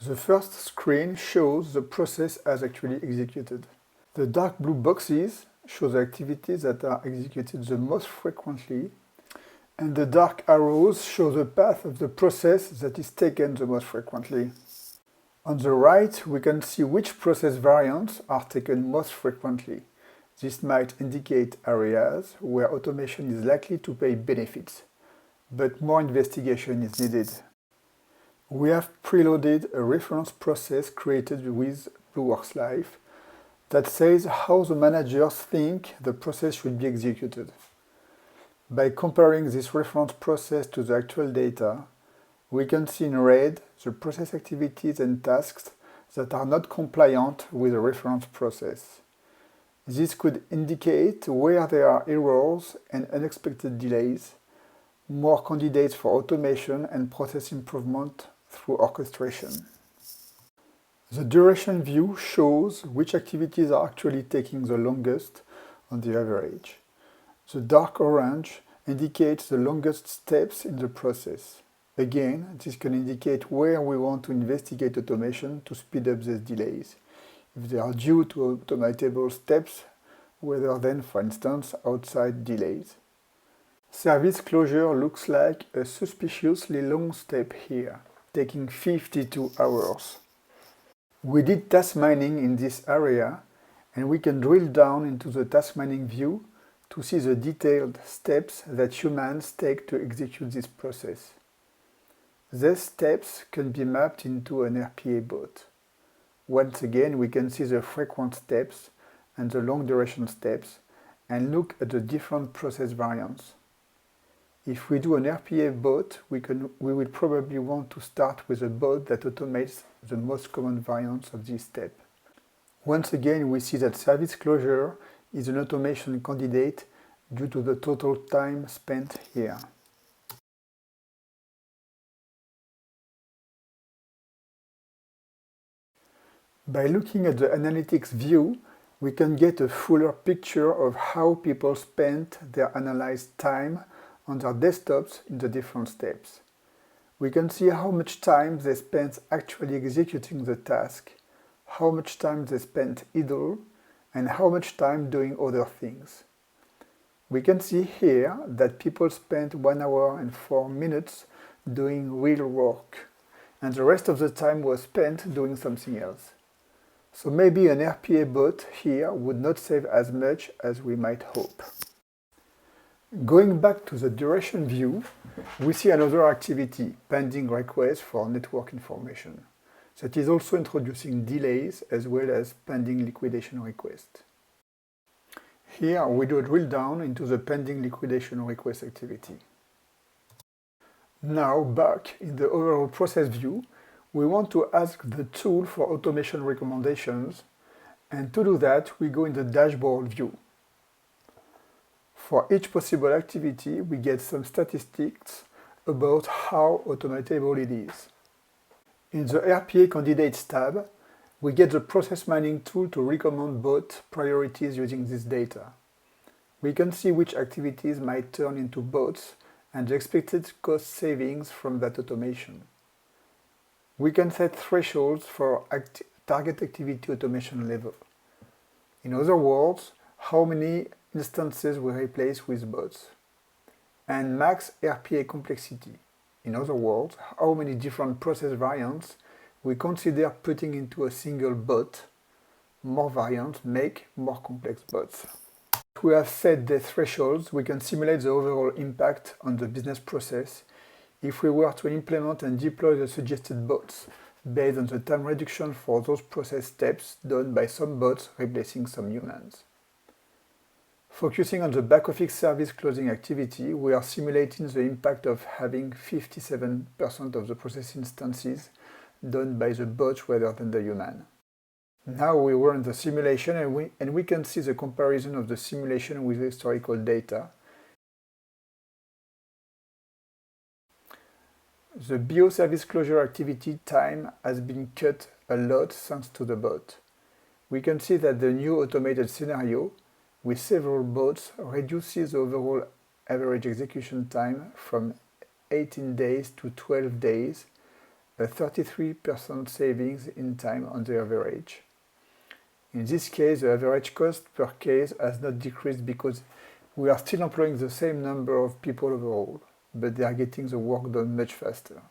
The first screen shows the process as actually executed. The dark blue boxes show the activities that are executed the most frequently, and the dark arrows show the path of the process that is taken the most frequently. On the right, we can see which process variants are taken most frequently. This might indicate areas where automation is likely to pay benefits, but more investigation is needed. We have preloaded a reference process created with BlueWorks Live that says how the managers think the process should be executed. By comparing this reference process to the actual data, we can see in red the process activities and tasks that are not compliant with the reference process. This could indicate where there are errors and unexpected delays, more candidates for automation and process improvement through orchestration. The duration view shows which activities are actually taking the longest on the average. The dark orange indicates the longest steps in the process. Again, this can indicate where we want to investigate automation to speed up these delays, if they are due to automatable steps rather than, for instance, outside delays. Service closure looks like a suspiciously long step here, taking 52 hours. We did task mining in this area, and we can drill down into the task mining view to see the detailed steps that humans take to execute this process. These steps can be mapped into an RPA bot. Once again, we can see the frequent steps and the long duration steps and look at the different process variants. If we do an RPA bot, we will probably want to start with a bot that automates the most common variants of this step. Once again, we see that service closure is an automation candidate due to the total time spent here. By looking at the analytics view, we can get a fuller picture of how people spent their analyzed time on their desktops in the different steps. We can see how much time they spent actually executing the task, how much time they spent idle, and how much time doing other things. We can see here that people spent 1 hour and 4 minutes doing real work, and the rest of the time was spent doing something else. So maybe an RPA bot here would not save as much as we might hope. Going back to the duration view, we see another activity, pending request for network information, that is also introducing delays as well as pending liquidation request. Here we do a drill down into the pending liquidation request activity. Now back in the overall process view, we want to ask the tool for automation recommendations, and to do that we go in the dashboard view. For each possible activity, we get some statistics about how automatable it is. In the RPA Candidates tab, we get the process mining tool to recommend bot priorities using this data. We can see which activities might turn into bots and the expected cost savings from that automation. We can set thresholds for target activity automation level. In other words, how many instances we replace with bots. And max RPA complexity. In other words, how many different process variants we consider putting into a single bot. More variants make more complex bots. If we have set the thresholds, we can simulate the overall impact on the business process if we were to implement and deploy the suggested bots based on the time reduction for those process steps done by some bots replacing some humans. Focusing on the back-office service closing activity, we are simulating the impact of having 57% of the process instances done by the bot rather than the human. Now we run the simulation and we can see the comparison of the simulation with historical data. The BO service closure activity time has been cut a lot thanks to the bot. We can see that the new automated scenario with several bots reduces the overall average execution time from 18 days to 12 days, a 33% savings in time on the average. In this case, the average cost per case has not decreased because we are still employing the same number of people overall, but they are getting the work done much faster.